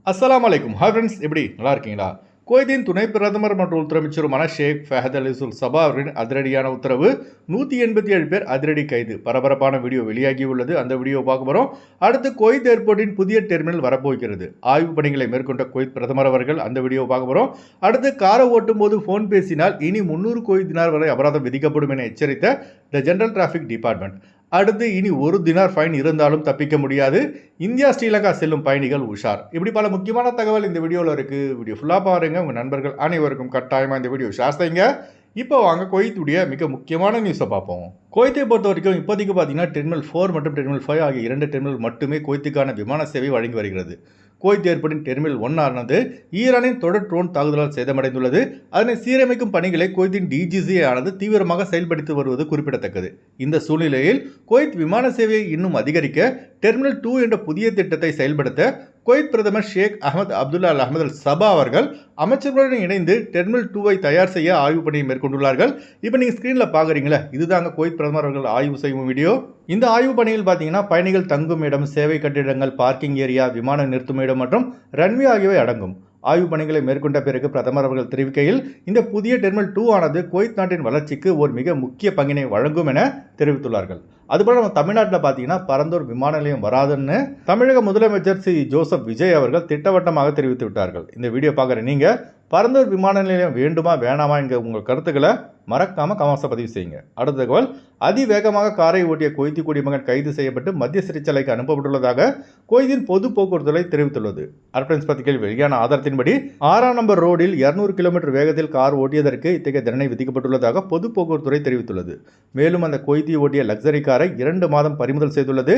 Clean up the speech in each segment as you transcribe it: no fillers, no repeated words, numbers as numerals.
அஸ்ஸலாமு அலைக்கும். Hi friends, எப்படி நல்லா இருக்கீங்களா? குவைத்தின் துணை பிரதமர் மற்றும் உள்துறை அமைச்சருமான ஷேக் ஃபஹத் அல் சபா அவர்களின் அதிரடியான உத்தரவு. 187 பேர் அதிரடி கைது. பரபரப்பான வீடியோ வெளியாகியுள்ளது. அந்த வீடியோ பார்க்க போகிறோம். அடுத்து குவைத் ஏர்போர்ட்டின் புதிய டெர்மினல் வரப்போகிறது. ஆய்வு பணிகளை மேற்கொண்ட குவைத் பிரதமர் அவர்கள் அந்த வீடியோ பார்க்க போகிறோம். அடுத்து காரை ஓட்டும் போது ஃபோன் பேசினால் இனி 300 குவைத் தினார் வரை அபராதம் விதிக்கப்படும் என எச்சரித்த த ஜெனரல் டிராஃபிக் டிபார்ட்மெண்ட். அடுத்து இனி 1 தினார் ஃபைன் இருந்தாலும் தப்பிக்க முடியாது. இந்தியா ஸ்ரீலங்கா செல்லும் பயணிகள் உஷார். இப்படி பல முக்கியமான தகவல் இந்த வீடியோவில் இருக்குது. வீடியோ ஃபுல்லாக பாருங்கள். உங்கள் நண்பர்கள் அனைவருக்கும் கட்டாயமாக இந்த வீடியோ ஷேர் செய்யுங்க. இப்போ வாங்க குவைத்துடைய மிக முக்கியமான நியூஸை பார்ப்போம். குவைத்தை பொறுத்த வரைக்கும் இப்போதைக்கு பார்த்தீங்கன்னா டெர்மினல் 4 மற்றும் டெர்மினல் 5 ஆகிய 2 டெர்மினல் மட்டுமே குவைத்துக்கான விமான சேவை வழங்கி வருகிறது. குவைத் ஏர்போர்ட்டின் டெர்மினல் 1 ஆனது ஈரானின் தொடர் ட்ரோன் தாக்குதலால் சேதமடைந்துள்ளது. அதனை சீரமைக்கும் பணிகளை குவைத்தின் டிஜிசி ஆனது தீவிரமாக செயல்படுத்தி வருவது குறிப்பிடத்தக்கது. இந்த சூழ்நிலையில் குவைத் விமான சேவையை இன்னும் அதிகரிக்க டெர்மினல் 2 என்ற புதிய திட்டத்தை செயல்படுத்த குவைத் பிரதமர் ஷேக் அஹமத் அப்துல்லா அல் அஹமத் அல் சபா அவர்கள் அமைச்சர்களுடன் இணைந்து டெர்மினல் 2ஐ தயார் செய்ய ஆய்வு பணியை மேற்கொண்டுள்ளார்கள். இப்போ நீங்கள் ஸ்க்ரீனில் பார்க்குறீங்களா, இதுதாங்க குவைத் பிரதமர் அவர்கள் ஆய்வு செய்யும் வீடியோ. இந்த ஆய்வு பணியில் பார்த்தீங்கன்னா பயணிகள் தங்கும் இடம், சேவை கட்டிடங்கள், பார்க்கிங் ஏரியா, விமான நிறுத்தும் இடம் மற்றும் ரன்வே ஆகியவை அடங்கும். ஆய்வு பணிகளை மேற்கொண்ட பிறகு பிரதமர் அவர்கள் தெரிவிக்கையில், இந்த புதிய டெர்மினல் 2 ஆனது குவைத் நாட்டின் வளர்ச்சிக்கு ஒரு மிக முக்கிய பங்கினை வழங்கும் என தெரிவித்துள்ளார்கள். அதுபோல நம்ம தமிழ்நாட்டில் பார்த்தீங்கன்னா பரந்தூர் விமான நிலையம் வராதுன்னு தமிழக முதலமைச்சர் சி ஜோசப் விஜய் அவர்கள் திட்டவட்டமாக தெரிவித்து விட்டார்கள். இந்த வீடியோ பார்க்குற நீங்கள் பரந்தூர் விமான நிலையம் வேண்டுமா வேணாமா என்கிற உங்கள் கருத்துக்களை மறக்காமல் கமெண்ட்ஸை பதிவு செய்யுங்க. அடுத்த தகவல், அதிவேகமாக காரை ஓட்டிய குவைத்தி குடிமகன் கைது செய்யப்பட்டு மத்திய சிறைச்சாலைக்கு அனுப்பப்பட்டுள்ளதாக குவைத்தின் பொது போக்குவரத்துறை தெரிவித்துள்ளது. அரப்டன்ஸ் பத்திரிகையில் வெளியான ஆதாரத்தின்படி 6ஆம் நம்பர் ரோடில் 200 கிலோமீட்டர் வேகத்தில் கார் ஓட்டியதற்கு இத்தகைய தண்டனை விதிக்கப்பட்டுள்ளதாக பொது போக்குவரத்துறை தெரிவித்துள்ளது. மேலும் அந்த குவைத்தி ஓட்டிய லக்ஸரி காரை 2 மாதம் பறிமுதல் செய்துள்ளது.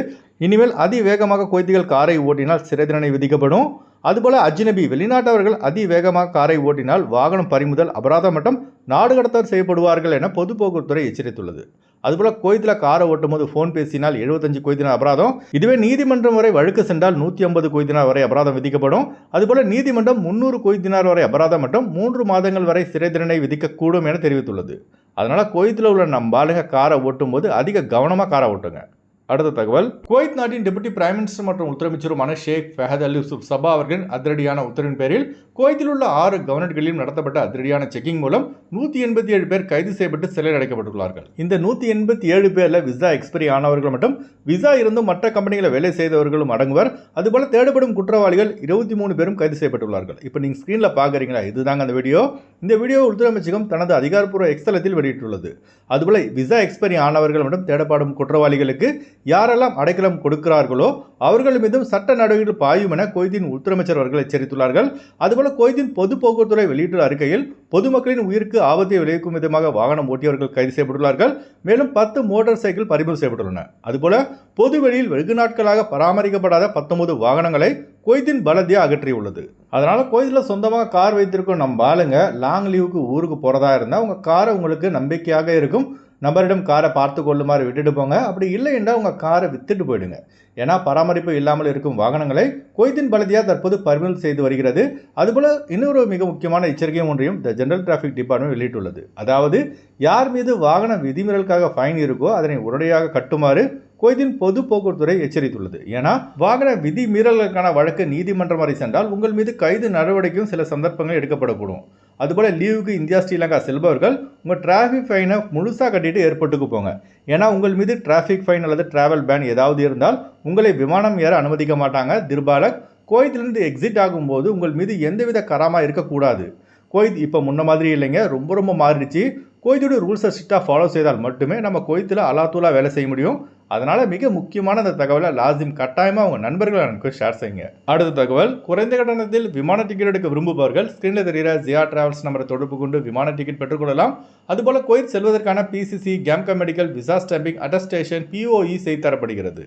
இனிமேல் அதிவேகமாக குவைத்திகள் காரை ஓட்டினால் சிறை தண்டனை விதிக்கப்படும். அதுபோல அஜ்னபி வெளிநாட்டவர்கள் அதிவேகமாக காரை ஓட்டினால் வாகனம் பறிமுதல், அபராதம் மற்றும் நாடு கடத்தல் செய்யப்படுவார்கள் என பொது போக்குவரத்துறை எச்சரித்துள்ளது. அதுபோல குவைத்தில் காரை ஓட்டும் போது ஃபோன் பேசினால் 75 குவைத் தினார் அபராதம். இதுவே நீதிமன்றம் வரை வழக்கு சென்றால் 150 குவைத் தினார் வரை அபராதம் விதிக்கப்படும். அதுபோல நீதிமன்றம் 300 குவைத் தினார் வரை அபராதம் மற்றும் 3 மாதங்கள் வரை சிறை தண்டனை விதிக்கக்கூடும் என தெரிவித்துள்ளது. அதனால குவைத்தில் உள்ள நம்ம ஆளுங்க காரை ஓட்டும் போது அதிக கவனமாக காரை ஓட்டுங்க. அடுத்த தகவல், குவைத் நாட்டின் டெபுட்டி பிரைம் மினிஸ்டர் மற்றும் உள்துறை அமைச்சருமான ஷேக் ஃபஹத் அல் சபா அவர்களின் அதிரடியான உத்தரவின் பேரில் குவைத்தில் உள்ள 6 கவர்னர்களிலும் நடத்தப்பட்ட அதிரடியான செக்கிங் மூலம் 187 பேர் கைது செய்யப்பட்டு சிறையில் அடைக்கப்பட்டுள்ளார்கள். இந்த 187 பேரில் விசா எக்ஸ்பைரி ஆனவர்கள் மற்றும் விசா இருந்தும் மற்ற கம்பெனிகளை வேலை செய்தவர்களும் அடங்குவர். அதுபோல தேடப்படும் குற்றவாளிகள் 23 பேரும் கைது செய்யப்பட்டுள்ளார்கள். இப்போ நீங்கள் ஸ்க்ரீனில் பார்க்குறீங்களா, இதுதாங்க அந்த வீடியோ. இந்த வீடியோ உள்துறை அமைச்சகம் தனது அதிகாரப்பூர்வ எக்ஸ்தலத்தில் வெளியிட்டுள்ளது. அதுபோல விசா எக்ஸ்பைரி ஆனவர்கள் மற்றும் தேடப்படும் குற்றவாளிகளுக்கு யாரெல்லாம் அடைக்கலம் கொடுக்கிறார்களோ அவர்கள் மீதும் சட்ட நடவடிக்கைகள் பாயும் என குவைத்தின் உள்துறை அமைச்சர் அவர்கள் எச்சரித்துள்ளார்கள். அதுபோல குவைத்தின் பொது போக்குவரத்துறை வெளியிட்டுள்ள அறிக்கையில் பொதுமக்களின் உயிருக்கு ஆபத்தை விளைவிக்கும் விதமாக வாகனம் ஓட்டியவர்கள் கைது செய்யப்பட்டுள்ளார்கள். மேலும் 10 மோட்டார் சைக்கிள் பறிமுதல் செய்யப்பட்டுள்ளன. அதுபோல பொது வெளியில் வெகு நாட்களாக பராமரிக்கப்படாத 19 வாகனங்களை குவைத்தின் பலதியா அகற்றியுள்ளது. அதனால குவைத்தில் சொந்தமாக கார் வைத்திருக்கும் நம்ம ஆளுங்க லாங் லீவுக்கு ஊருக்கு போகிறதா இருந்தால் உங்கள் காரை உங்களுக்கு நம்பிக்கையாக இருக்கும் நபரிடம் காரை பார்த்து கொள்ளுமாறு விட்டுட்டு போங்க. அப்படி இல்லை என்றால் உங்கள் காரை வித்துட்டு போயிடுங்க. ஏன்னா பராமரிப்பு இல்லாமல் இருக்கும் வாகனங்களை குவைத்தின் பலதியா தற்போது பறிமுதல் செய்து வருகிறது. அதுபோல இன்னொரு மிக முக்கியமான எச்சரிக்கையும் ஒன்றையும் த ஜெனரல் டிராஃபிக் டிபார்ட்மெண்ட் வெளியிட்டுள்ளது. அதாவது யார் மீது வாகன விதிமீறலுக்காக ஃபைன் இருக்கோ அதனை உடனடியாக கட்டுமாறு குவைத்தின் பொது போக்குவரத்துறை எச்சரித்துள்ளது. ஏன்னா வாகன விதி மீறல்களுக்கான வழக்கு நீதிமன்றம் வரை சென்றால் உங்கள் மீது கைது நடவடிக்கையும் சில சந்தர்ப்பங்கள் எடுக்கப்படக்கூடும். அதுபோல் லீவுக்கு இந்தியா ஸ்ரீலங்கா செல்பவர்கள் உங்கள் டிராஃபிக் ஃபைனை முழுசாக கட்டிட்டு ஏர்போர்ட்டுக்கு போங்க. ஏன்னா உங்கள் மீது டிராஃபிக் ஃபைன் அல்லது டிராவல் பேன் ஏதாவது இருந்தால் உங்களை விமானம் ஏற அனுமதிக்க மாட்டாங்க. திர்பாலக் குவைத்திலிருந்து எக்ஸிட் ஆகும்போது உங்கள் மீது எந்தவித கராமா இருக்கக்கூடாது. குவைத் இப்போ முன்ன மாதிரி இல்லைங்க, ரொம்ப மாறிடுச்சு. குவைத்துடைய ரூல்ஸை ஸ்ட்ரிக்டாக ஃபாலோ செய்தால் மட்டுமே நம்ம குவைத்தில் அலாத்தூலா வேலை செய்ய முடியும். அதனால் மிக முக்கியமான அந்த தகவலை லாசிம் கட்டாயமாக உங்கள் நண்பர்கள் எனக்கு ஷேர் செய்யுங்க. அடுத்த தகவல், குறைந்த கட்டணத்தில் விமான டிக்கெட் எடுக்க விரும்புபவர்கள் ஸ்க்ரீனில் தெரிகிற ஜியா டிராவல்ஸ் நம்பரை தொடர்பு கொண்டு விமான டிக்கெட் பெற்றுக்கொள்ளலாம். அதுபோல் குவைத் செல்வதற்கான பிசிசி, கேம்கா medical, visa stamping, attestation, POE செய்து தரப்படுகிறது.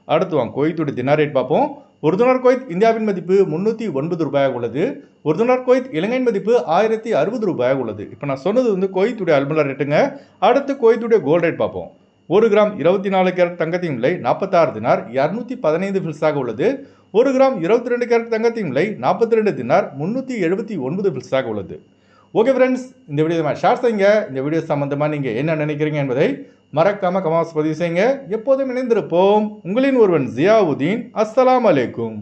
அடுத்து வாங்க குவைத்துடைய தினார் ரேட் பார்ப்போம். ஒரு தினார் குவைத் இந்தியாவின் மதிப்பு 309 ரூபாயாக உள்ளது. ஒரு தினார் குவைத் இலங்கையின் மதிப்பு 1060 ரூபாயாக உள்ளது. இப்போ நான் சொன்னது குவைத்துடைய அல்மலா ரேட்டுங்க. அடுத்து குவைத்துடைய கோல்ட் ரேட் பார்ப்போம். 1 கிராம் 24 கேரட் தங்கத்தின் விலை 46 தினார் 215 ஃபில்ஸாக உள்ளது. 1 கிராம் 22 கேரட் தங்கத்தின் விலை 42 தினார் 379 ஃபில்ஸாக உள்ளது. ஓகே ஃப்ரெண்ட்ஸ், இந்த வீடியோ ஷேர் செய்யுங்க. இந்த வீடியோ சம்பந்தமாக நீங்கள் என்ன நினைக்கிறீங்க என்பதை மறக்காம கமெண்ட்ஸ் பதிவு செய்யுங்க. எப்போதும் இணைந்திருப்போம். உங்களின் ஒருவன் ஜியாவுதீன். அஸ்ஸலாமு அலைக்கும்.